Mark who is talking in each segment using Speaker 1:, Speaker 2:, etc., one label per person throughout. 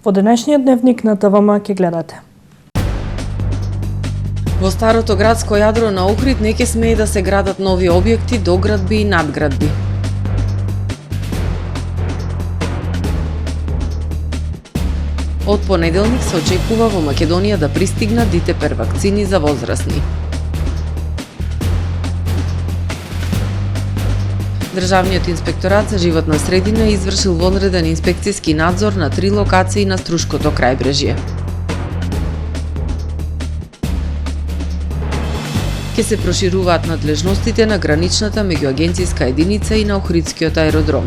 Speaker 1: Во денешниот дневник на ТВМ ќе гледате.
Speaker 2: Во старото градско јадро на Охрид не ќе смее да се градат нови објекти, доградби и надградби. Од понеделник се очекува во Македонија да пристигнат ДТП вакцини за возрастни. Државниот инспекторат за животна средина извршил вонреден инспекцијски надзор на 3 локации на Струшкото крајбрежје. Ке се прошируваат надлежностите на граничната меѓуагенцијска единица и на Охридскиот аеродром.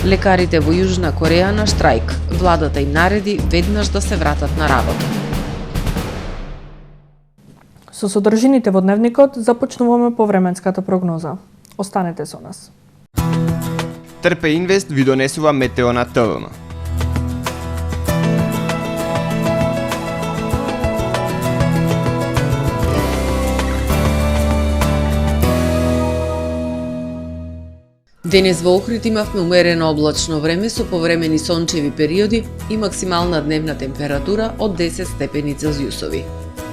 Speaker 2: Лекарите во Јужна Кореја на штрајк. Владата им нареди веднаш да се вратат на работа.
Speaker 1: Со содржините во дневникот започнуваме повременската прогноза. Останете со нас.
Speaker 3: Трпе Инвест ви донесува метео на ТВМ.
Speaker 2: Денес во Охрид имавме умерено облачно време со повремени сончеви периоди и максимална дневна температура од 10 степени Целзиусови.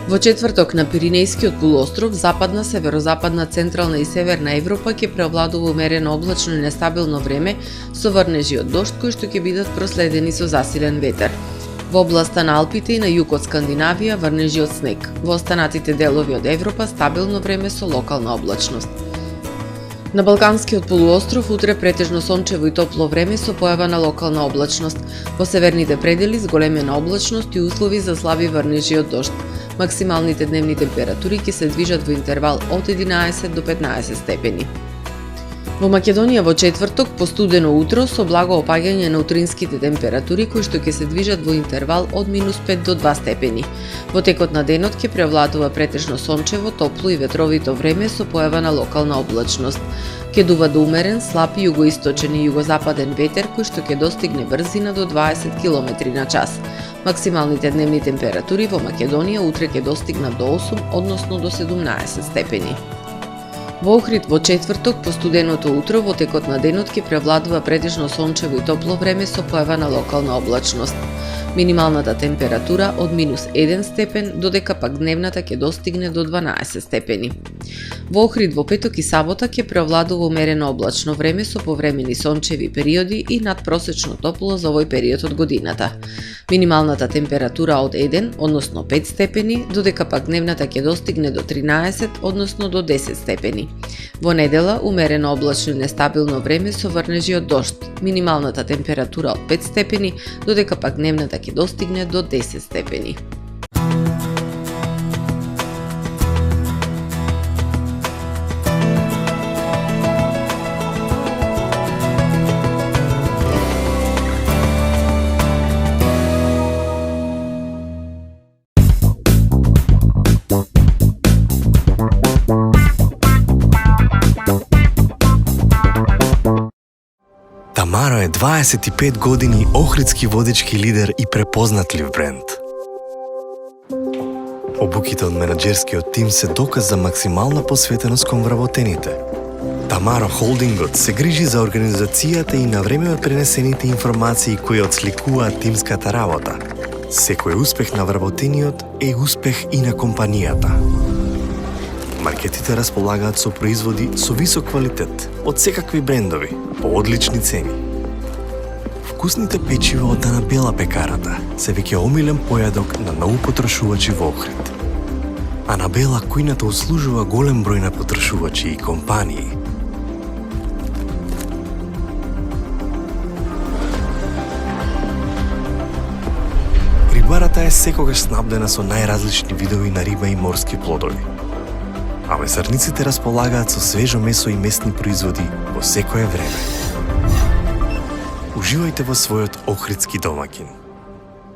Speaker 2: Во четврток на Пиринејскиот полуостров, западна, северозападна, централна и северна Европа ќе преовладува умерено облачно и нестабилно време со врнежи од дожд кои што ќе бидат проследени со засилен ветер. Во областа на Алпите и на југ од Скандинавија врнежи од снег. Во останатите делови од Европа стабилно време со локална облачност. На Балканскиот полуостров утре претежно сончево и топло време со појава на локална облачност. Во северните предели зголемена облачност и услови за слаби врнежи од дожд. Максималните дневни температури ќе се движат во интервал од 11 до 15 степени. Во Македонија во четврток постудено утро со благо опаѓање на утринските температури кои што ќе се движат во интервал од -5 до 2 степени. Во текот на денот ќе превладува претежно сончево, топло и ветровито време со појава на локална облачност. Ќе дува до умерен, слаб југоисточен и југозападен ветер кој што ќе достигне брзина до 20 км на час. Максималните дневни температури во Македонија утре ќе достигнат до 8, односно до 17 степени. Во Охрид во четврток постуденото утро во текот на денот ќе превладува претежно сончево и топло време со појава на локална облачност. Минималната температура од -1 степен, додека пак дневната ќе достигне до 12 степени. Во Охрид во петок и сабота ќе преовладува умерено облачно време со повремени сончеви периоди и надпросечно топло за овој период од годината. Минималната температура од 1, односно 5 степени, додека пак дневната ќе достигне до 13, односно до 10 степени. Во недела умерено облачно и нестабилно време со врнежи од дожд. Минималната температура од 5 степени, додека пак дневната ќе достигне до 10 степени.
Speaker 4: Тамаро е 25 години охридски водечки лидер и препознатлив бренд. Обуките од менаџерскиот тим се доказ за максимална посветеност кон вработените. Тамаро Холдингот се грижи за организацијата и на време пренесените информации кои отсликуваат тимската работа. Секој успех на вработениот е успех и на компанијата. Маркетите располагаат со производи со висок квалитет од секакви брендови по одлични цени. Вкусните печива од Анабела пекарата се веќе омилен појадок на многу потрошувачи во Охрид. Анабела кујната услужува голем број на потрошувачи и компании. Рибарата е секогаш снабдена со најразлични видови на риба и морски плодови. А месарниците располагаат со свежо месо и месни производи во секое време. Уживајте во својот охридски домаќин.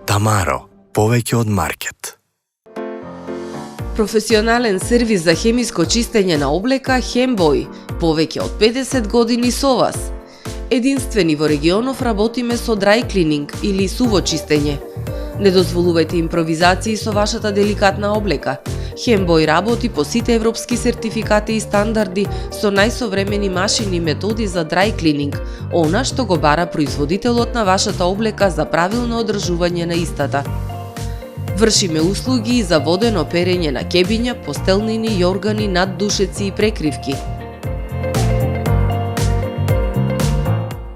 Speaker 4: Тамаро, повеќе од маркет.
Speaker 2: Професионален сервис за хемиско чистење на облека Хембој, повеќе од 50 години со вас. Единствени во регионов работиме со dry cleaning или суво чистење. Не дозволувајте импровизации со вашата деликатна облека. Хембој работи по сите европски сертификати и стандарди со најсовремени машини и методи за dry cleaning, она што го бара производителот на вашата облека за правилно одржување на истата. Вршиме услуги и за водено перење на кебиња, постелнини, јоргани, наддушеци и прекривки.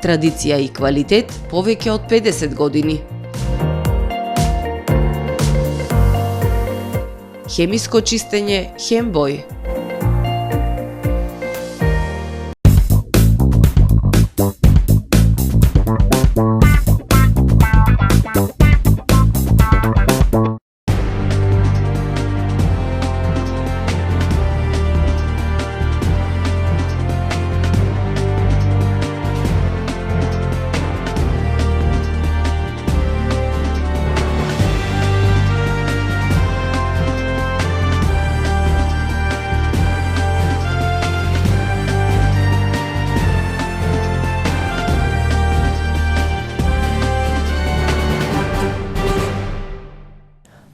Speaker 2: Традиција и квалитет повеќе од 50 години. Хемиско чистење Хембој.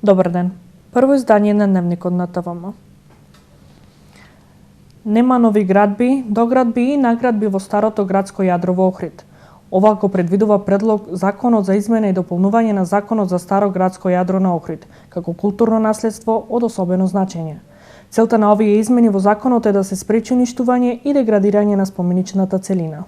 Speaker 1: Добар ден. Прво издание на Дневникот на ТВМ. Нема нови градби, доградби и наградби во старото градско јадро во Охрид. Ова го предвидува предлог Законот за измена и дополнување на Законот за старо градско јадро на Охрид, како културно наследство од особено значење. Целта на овие измени во законот е да се спречи уништување и деградирање на споменичната целина.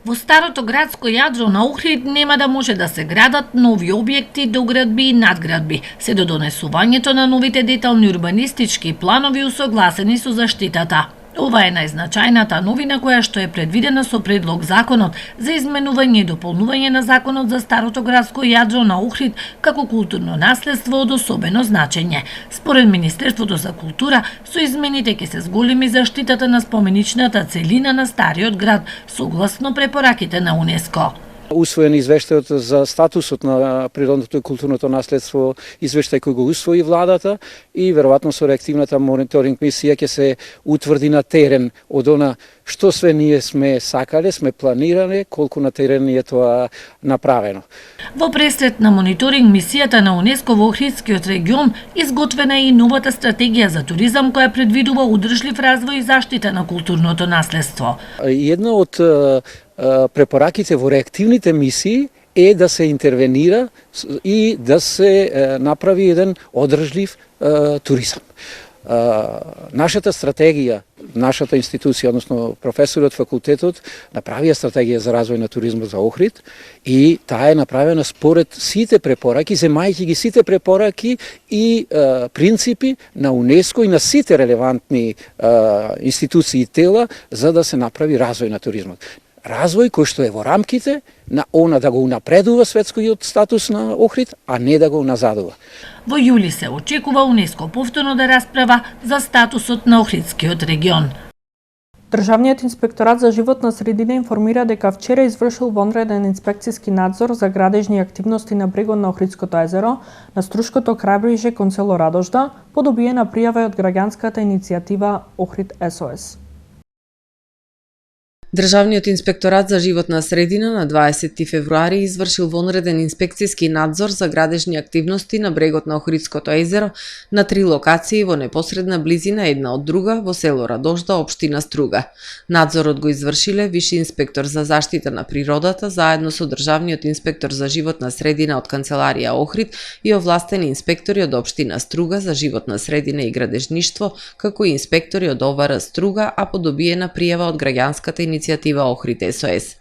Speaker 5: Во старото градско јадро на Охрид нема да може да се градат нови објекти, доградби и надградби, се до донесувањето на новите детални урбанистички планови усогласени со заштитата. Ова е најзначајната новина која што е предвидена со предлог Законот за изменување и дополнување на Законот за старото градско јадро на Охрид како културно наследство од особено значење. Според Министерството за култура, со измените ќе се зголеми заштитата на споменичната целина на стариот град, согласно препораките на УНЕСКО.
Speaker 6: Усвоен извештајот за статусот на природното и културното наследство, извештај кој го усвои владата и веројатно со реактивната мониторинг мисија ќе се утврди на терен од она што све ние сме сакале, сме планирале, колку на терен е тоа направено.
Speaker 5: Во пресред на мониторинг мисијата на УНЕСКО во Охридскиот регион изготвена е и новата стратегија за туризам која предвидува удржлив развој и заштита на културното наследство.
Speaker 6: Една од препораките во реактивните мисии е да се интервенира и да се направи еден одржлив туризам. Нашата стратегија, нашата институција, односно професори од факултетот, направија стратегија за развој на туризмот за Охрид и таа е направена според сите препораки, земајќи ги сите препораки и принципи на УНЕСКО и на сите релевантни институции и тела за да се направи развој на туризмот. Развој кој што е во рамките на она да го унапредува светскиот статус на Охрид, а не да го уназадува.
Speaker 5: Во јули се очекува УНЕСКО повторно да расправа за статусот на Охридскиот регион.
Speaker 1: Државниот инспекторат за животна средина информира дека вчера извршил вонреден инспекцијски надзор за градежни активности на брегот на Охридското езеро, на Струшкото крајбрежје кон село Радожда, по добиена пријава од граѓанската иницијатива Охрид СОС.
Speaker 2: Државниот инспекторат за животна средина на 20 февруари извршил вонреден инспекцијски надзор за градежни активности на брегот на Охридското езеро на 3 локации во непосредна близина една од друга во село Радожда, општина Струга. Надзорот го извршиле виши инспектор за заштита на природата заедно со државниот инспектор за животна средина од канцеларија Охрид и овластени инспектори од општина Струга за животна средина и градежништво, како и инспектори од ОВР Струга, а по добиена пријава од граѓанската иницијатива Охрид СОС.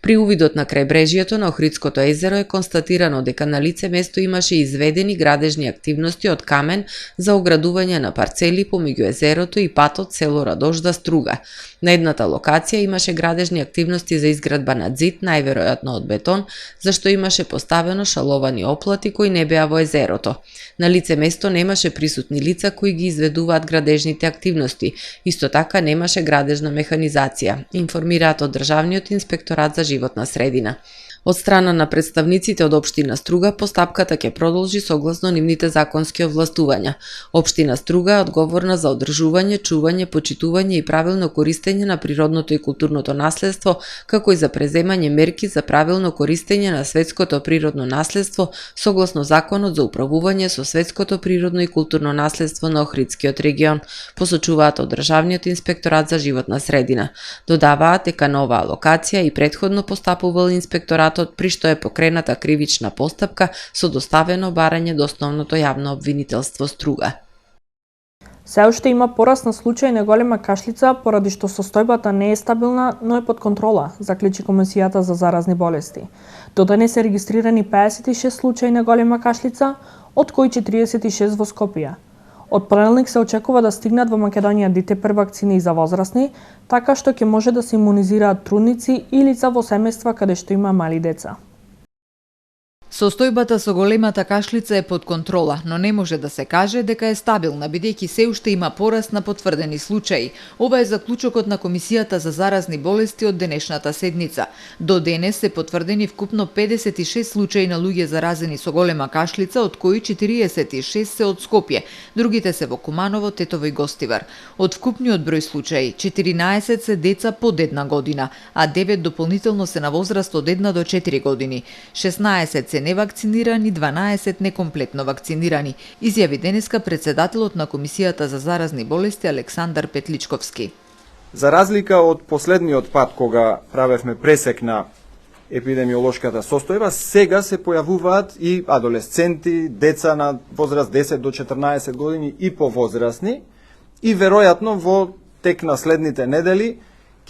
Speaker 2: При увидот на крајбрежјето на Охридското езеро е констатирано дека на лице место имаше изведени градежни активности од камен за оградување на парцели помеѓу езерото и патот село Радожда Струга. На едната локација имаше градежни активности за изградба на ѕид, најверојатно од бетон, зашто имаше поставено шаловани оплати кои не беа во езерото. На лице место немаше присутни лица кои ги изведуваат градежните активности. Исто така немаше градежна механизација, информираат од Државниот инспекторат за животна средина. Од страна на представниците од Општина Струга, постапката ќе продолжи согласно нивните законски овластувања. Општина Струга е одговорна за одржување, чување, почитување и правилно користење на природното и културното наследство, како и за преземање мерки за правилно користење на светското природно наследство согласно Законот за управување со светското природно и културно наследство на Охридскиот регион, посочуваат од Државниот инспекторат за животна средина. Додаваат дека на оваа локација и претходно постапувал инспекторатот при што е покрената кривична постапка со доставено барање до основното јавно обвинителство Струга.
Speaker 1: Се уште има пораст на случаи на голема кашлица поради што состојбата не е стабилна, но е под контрола, заклучи Комисијата за заразни болести. До денес се регистрирани 56 случаи на голема кашлица, од кои 46 во Скопје. Од понеделник се очекува да стигнат во Македонија ДТП вакцини за возрастни, така што ќе може да се имунизираат трудници и лица во семејства каде што има мали деца.
Speaker 7: Состојбата со големата кашлица е под контрола, но не може да се каже дека е стабилна, бидејќи се уште има пораст на потврдени случаи. Ова е заклучокот на Комисијата за заразни болести од денешната седница. До денес се потврдени вкупно 56 случаи на луѓе заразени со голема кашлица, од кои 46 се од Скопје, другите се во Куманово, Тетово и Гостивар. Од вкупниот број случаи, 14 се деца под 1 година, а 9 дополнително се на возраст од 1 до 4 години. 16 се невакцинирани, 12 некомплетно вакцинирани, изјави денеска председателот на Комисијата за заразни болести Александар Петличковски.
Speaker 8: За разлика од последниот пат кога правевме пресек на епидемиолошката состојба, сега се појавуваат и адолесценти, деца на возраст 10 до 14 години и повозрастни, и веројатно во тек на следните недели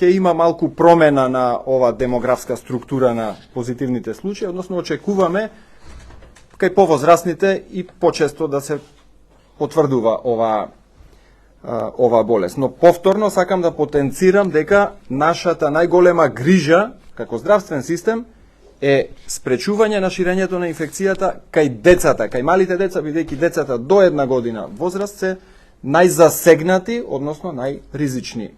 Speaker 8: ќе има малку промена на ова демографска структура на позитивните случаи, односно очекуваме кај повозрастните и почесто да се потврдува ова болест. Но повторно сакам да потенцирам дека нашата најголема грижа како здравствен систем е спречување на ширењето на инфекцијата кај децата, кај малите деца, бидејќи децата до 1 година возраст се најзасегнати, односно најризични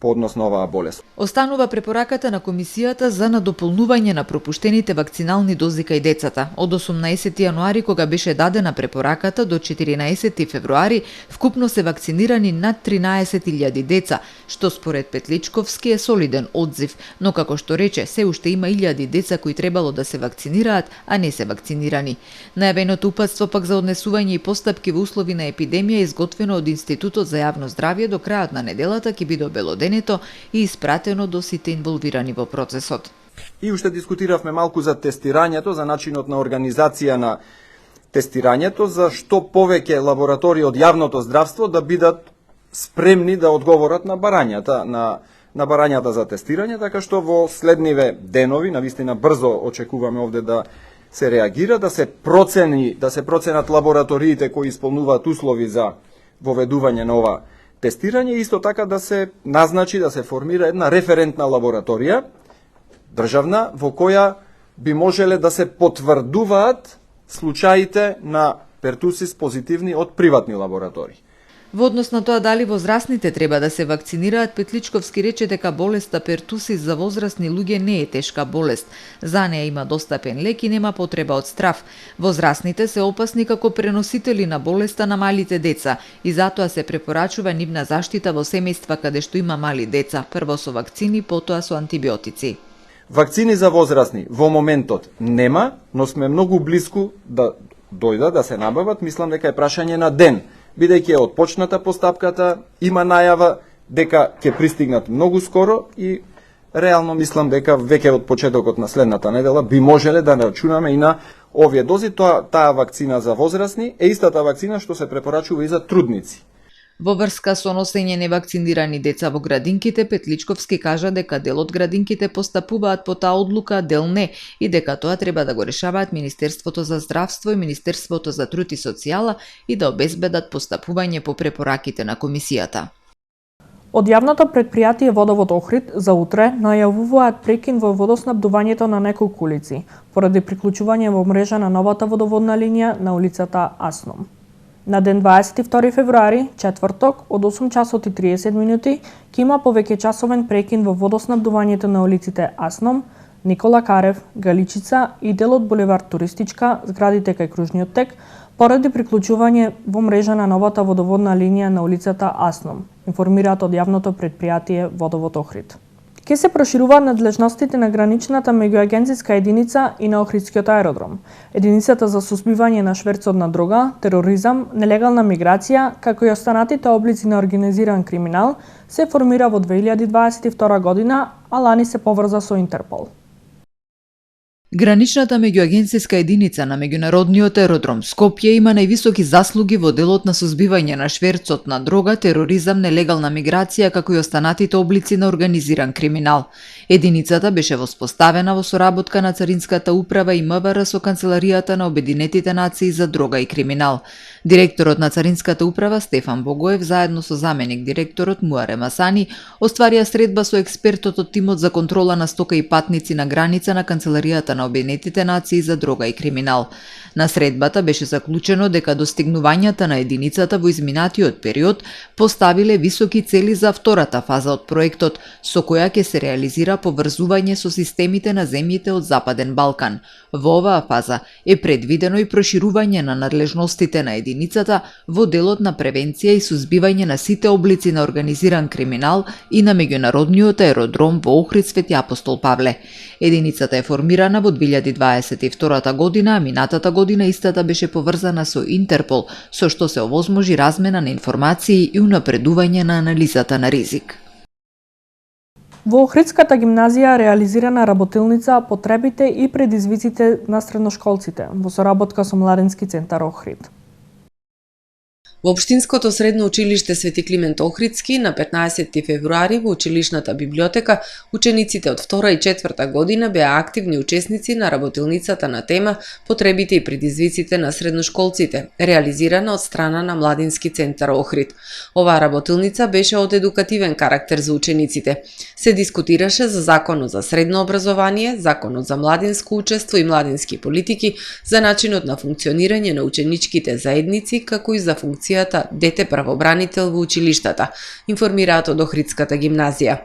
Speaker 8: по однос на оваа болест.
Speaker 7: Останува препораката на Комисијата за надополнување на пропуштените вакцинални дози кај децата. Од 18 јануари, кога беше дадена препораката, до 14 февруари, вкупно се вакцинирани над 13.000 деца, што според Петличковски е солиден одзив, но како што рече, се уште има илјади деца кои требало да се вакцинираат, а не се вакцинирани. Најавеното упатство пак за однесување и постапки во услови на епидемија изготвено од Институтот за јавно здравје до крајот на неделата ќе биде обелоденето и испратено до сите инволвирани во процесот.
Speaker 8: И уште дискутиравме малку за тестирањето, за начинот на организација на тестирањето, за што повеќе лаборатории од јавното здравство да бидат спремни да одговорат на барањата, на барањата за тестирање, така што во следниве денови, навистина брзо очекуваме овде да се реагира, да се проценат лабораториите кои исполнуваат услови за воведување на ова тестирање, исто така да се назначи, да се формира една референтна лабораторија, државна, во која би можеле да се потврдуваат случаите на пертусис позитивни од приватни лаборатории.
Speaker 7: Во однос на тоа дали возрастните треба да се вакцинираат, Петличковски рече дека болеста пертусис за возрастни луѓе не е тешка болест. За неја има достапен лек и нема потреба од страв. Возрастните се опасни како преносители на болеста на малите деца и затоа се препорачува нивна заштита во семејства каде што има мали деца, прво со вакцини, потоа со антибиотици.
Speaker 8: Вакцини за возрастни во моментот нема, но сме многу близку да дојдат да се набават, мислам дека е прашање на ден. Бидејќи е отпочната постапката, има најава дека ќе пристигнат многу скоро и реално мислам дека веќе од почетокот на следната недела би можеле да рачунаме и на овие дози. Таа вакцина за возрастни е истата вакцина што се препорачува и за трудници.
Speaker 7: Во врска со носење невакцинирани деца во градинките, Петличковски кажа дека дел од градинките постапуваат по таа одлука, дел не, и дека тоа треба да го решаваат Министерството за здравство и Министерството за труд и социјала и да обезбедат постапување по препораките на Комисијата.
Speaker 1: Од јавното претпријатие Водовод Охрид за утре најавуваат прекин во водоснабдувањето на неколку улици, поради приклучување во мрежа на новата водоводна линија на улицата Асном. На ден 22 февруари, четврток, од 8 часот и 30 минути, ќе има повеќе часовен прекин во водоснабдувањето на улиците Асном, Никола Карев, Галичица и дел од булевард Туристичка, зградите кај кружниот тек, поради приклучување во мрежа на новата водоводна линија на улицата Асном, информираат од јавното предпријатие Водовод Охрид. Ке се прошируваат надлежностите на граничната меѓуагенцијска единица и на Охридскиот аеродром, единицата за сузбивање на шверцот на дрога, тероризам, нелегална миграција, како и останатите облици на организиран криминал, се формира во 2022 година, а лани се поврза со Интерпол.
Speaker 7: Граничната меѓуагенцијска единица на меѓународниот аеродром Скопје има највисоки заслуги во делот на сузбивање на шверцот на дрога, тероризам, нелегална миграција, како и останатите облици на организиран криминал. Единицата беше воспоставена во соработка на Царинската управа и МВР со Канцеларијата на Обединетите нации за дрога и криминал. Директорот на Царинската управа Стефан Богоев заедно со заменик директорот Муаре Масани остварија средба со експертот од тимот за контрола на стока и патници на граница на Канцеларијата на Обединетите нации за дрога и криминал. На средбата беше заклучено дека достигнувањата на единицата во изминатиот период поставиле високи цели за втората фаза од проектот, со која ќе се реализира поврзување со системите на земјите од Западен Балкан. Во оваа фаза е предвидено и проширување на надлежностите на единицата во делот на превенција и сузбивање на сите облици на организиран криминал и на меѓународниот аеродром во Охрид Свети Апостол Павле. Единицата е формирана во 2022 година, а минатата година истата беше поврзана со Интерпол, со што се овозможи размена на информации и унапредување на анализата на ризик.
Speaker 1: Во Охридската гимназија реализирана работилница потребите и предизвиците на средношколците во соработка со Младенски центар Охрид.
Speaker 2: Во Општинското средно училиште Свети Климент Охридски на 15 февруари во училишната библиотека учениците од 2 и 4 година беа активни учесници на работилницата на тема Потребите и предизвиците на средношколците, реализирана од страна на Младински центар Охрид. Оваа работилница беше од едукативен карактер за учениците. Се дискутираше за Законот за средно образование, Законот за младинско учество и младински политики, за начинот на функционирање на ученичките заедници, како и за функцијата дете правобранител во училиштата, информираат од Охридската гимназија.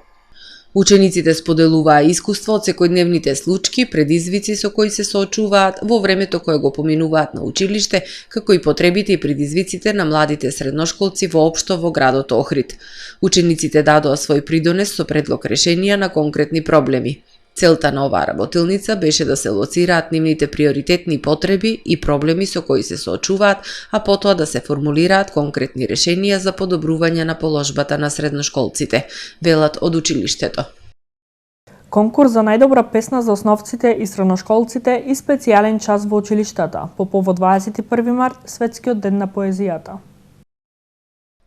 Speaker 2: Учениците споделуваа искуство од секојдневните случаи, предизвици со кои се соочуваат во времето кое го поминуваат на училиште, како и потребите и предизвиците на младите средношколци воопшто во градот Охрид. Учениците дадоа свој придонес со предлог решенија на конкретни проблеми. Целта на оваа работилница беше да се лоцираат нивните приоритетни потреби и проблеми со кои се соочуваат, а потоа да се формулираат конкретни решенија за подобрување на положбата на средношколците, велат од училиштето.
Speaker 1: Конкурс за најдобра песна за основците и средношколците и специјален час во училиштата по повод 21 март, Светскиот ден на поезијата.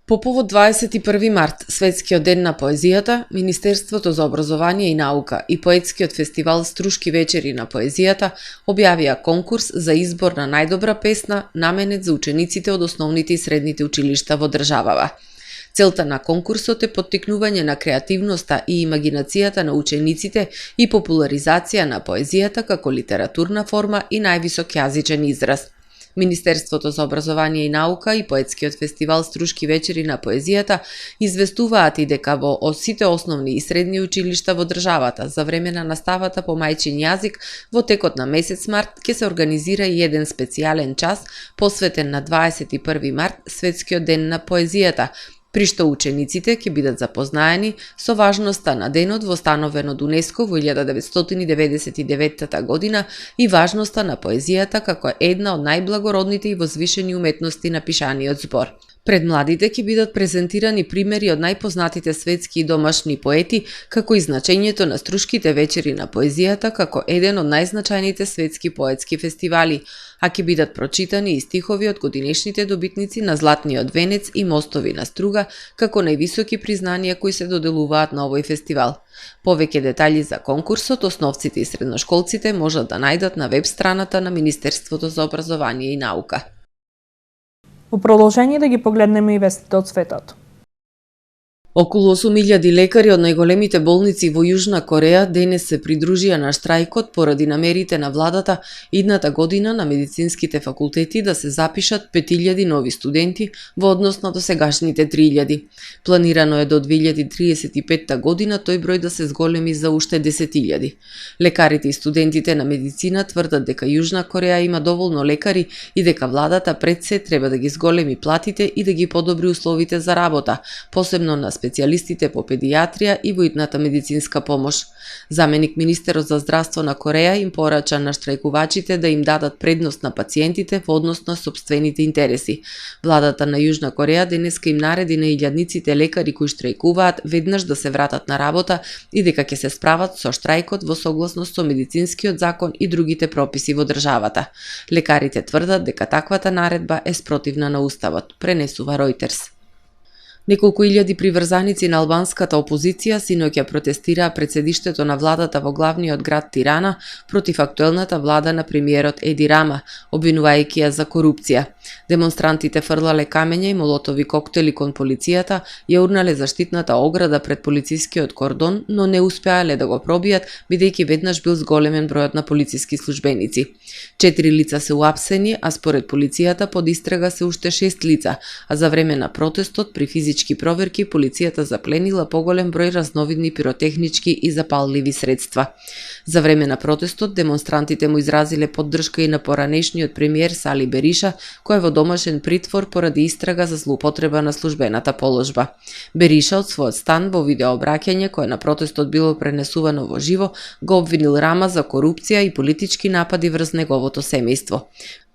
Speaker 2: По повод 21 март, Светскиот ден на поезијата, Министерството за образование и наука и Поетскиот фестивал Струшки вечери на поезијата објавија конкурс за избор на најдобра песна наменет за учениците од основните и средните училишта во државава. Целта на конкурсот е поттикнување на креативноста и имагинацијата на учениците и популаризација на поезијата како литературна форма и највисок јазичен израз. Министерството за образование и наука и Поетскиот фестивал Струшки вечери на поезијата известуваат и дека во сите основни и средни училишта во државата за време на наставата по мајчин јазик во текот на месец март ќе се организира и еден специјален час посветен на 21 март, Светскиот ден на поезијата, при што учениците ќе бидат запознаени со важноста на денот востановен од УНЕСКО во 1999 година и важноста на поезијата како една од најблагородните и возвишени уметности на пишаниот збор. Пред младите ќе бидат презентирани примери од најпознатите светски и домашни поети, како и значењето на Струшките вечери на поезијата како еден од најзначајните светски поетски фестивали, а ќе бидат прочитани и стихови од годинешните добитници на Златниот венец и Мостови на струга, како највисоки признанија кои се доделуваат на овој фестивал. Повеќе детали за конкурсот основците и средношколците можат да најдат на веб страната на Министерството за образование и наука.
Speaker 1: Во продолжение да ги погледнеме и вестите од светот.
Speaker 2: Околу 8.000 лекари од најголемите болници во Јужна Кореја денес се придружија на штрајкот поради намерите на владата идната година на медицинските факултети да се запишат 5.000 нови студенти во однос на досегашните 3.000. Планирано е до 2035 година тој број да се зголеми за уште 10.000. Лекарите и студентите на медицина тврдат дека Јужна Кореја има доволно лекари и дека владата пред се треба да ги зголеми платите и да ги подобри условите за работа, посебно на специјалистите по педијатрија и во итната медицинска помош. Заменик министерот за здравство на Кореја им порача на штрајкувачите да им дадат предност на пациентите во однос на сопствените интереси. Владата на Јужна Кореја денеска им нареди на илјадниците лекари кои штрајкуваат веднаш да се вратат на работа и дека ќе се справат со штрајкот во согласност со медицинскиот закон и другите прописи во државата. Лекарите тврдат дека таквата наредба е спротивна на уставот, пренесува Reuters. Неколку илјади приврзаници на албанската опозиција синоќа протестираа пред седиштето на владата во главниот град Тирана против актуелната влада на премиерот Еди Рама, обвинувајќи ја за корупција. Демонстрантите фрлале камења и молотови коктели кон полицијата, ја урнале заштитната ограда пред полицискиот кордон, но не успеале да го пробијат, бидејќи веднаш бил зголемен бројот на полициски службеници. 4 лица се уапсени, а според полицијата под истрага се уште 6 лица, а за време на протестот при физички проверки полицијата запленила поголем број разновидни пиротехнички и запалливи средства. За време на протестот демонстрантите му изразиле поддршка и на поранешниот премиер Сали Бериша, кој е во домашен притвор поради истрага за злоупотреба на службената положба. Бериша од својот стан во видеообраќање кое на протестот било пренесувано во живо, го обвинил Рама за корупција и политички напади врз неговото семејство.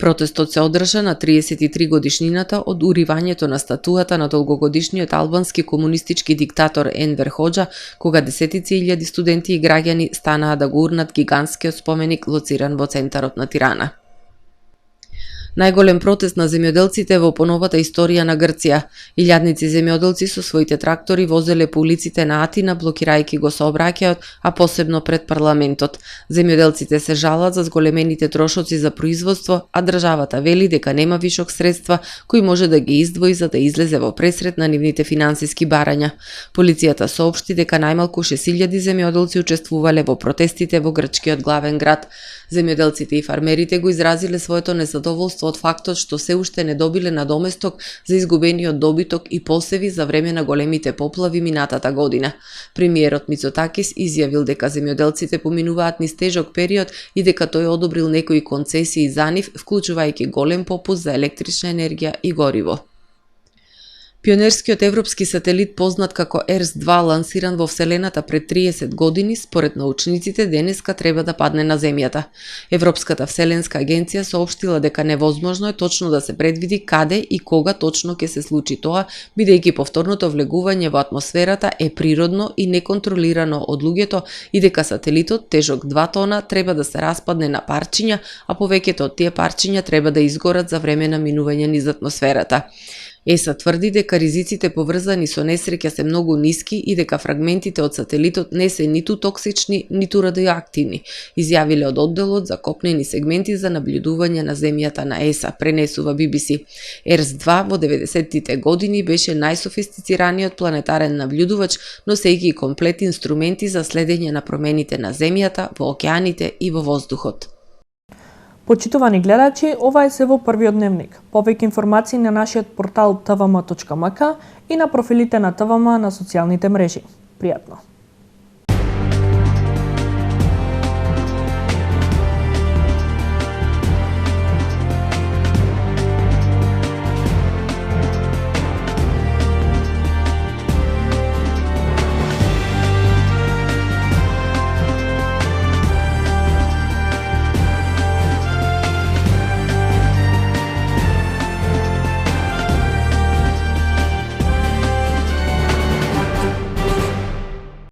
Speaker 2: Протестот се одржа на 33 годишнината од уривањето на статуата на долгогодишниот албански комунистички диктатор Енвер Хоџа, кога десетици илјади студенти и граѓани станаа да го урнат гигантскиот споменик лоциран во центарот на Тирана. Најголем протест на земјоделците во поновата историја на Грција. Илјадници земјоделци со своите трактори возеле по улиците на Атина, блокирајќи го сообраќајот, а посебно пред парламентот. Земјоделците се жалат за зголемените трошоци за производство, а државата вели дека нема вишок средства кои може да ги издвои за да излезе во пресрет на нивните финансиски барања. Полицијата соопшти дека најмалку 6.000 земјоделци учествувале во протестите во грчкиот главен град. Земјоделците и фармерите го изразиле своето незадоволство од фактот што се уште не добиле надоместок за изгубениот добиток и посеви за време на големите поплави минатата година. Премиерот Мицотакис изјавил дека земјоделците поминуваат низ тежок период и дека тој одобрил некои концесии за нив, вклучувајќи голем попуст за електрична енергија и гориво. Пионерскиот европски сателит познат како ERS-2, лансиран во Вселената пред 30 години, според научниците денеска треба да падне на Земјата. Европската вселенска агенција соопштила дека невозможно е точно да се предвиди каде и кога точно ќе се случи тоа, бидејќи повторното влегување во атмосферата е природно и неконтролирано од луѓето и дека сателитот, тежок 2 тона, треба да се распадне на парчиња, а повеќето од тие парчиња треба да изгорат за време на минување низ атмосферата. ЕСА тврди дека ризиците поврзани со несреќа се многу ниски и дека фрагментите од сателитот не се ниту токсични, ниту радиоактивни, изјавиле од одделот за копнени сегменти за наблюдување на земјата на ЕСА, пренесува BBC. ERS-2 во 90-тите години беше најсофистицираниот планетарен наблюдувач, носејќи комплет инструменти за следење на промените на земјата, во океаните и во воздухот.
Speaker 1: Почитувани гледачи, ова е се во првиот дневник. Повеќе информации на нашиот портал tvm.mk и на профилите на ТВМ на социјалните мрежи. Пријатно!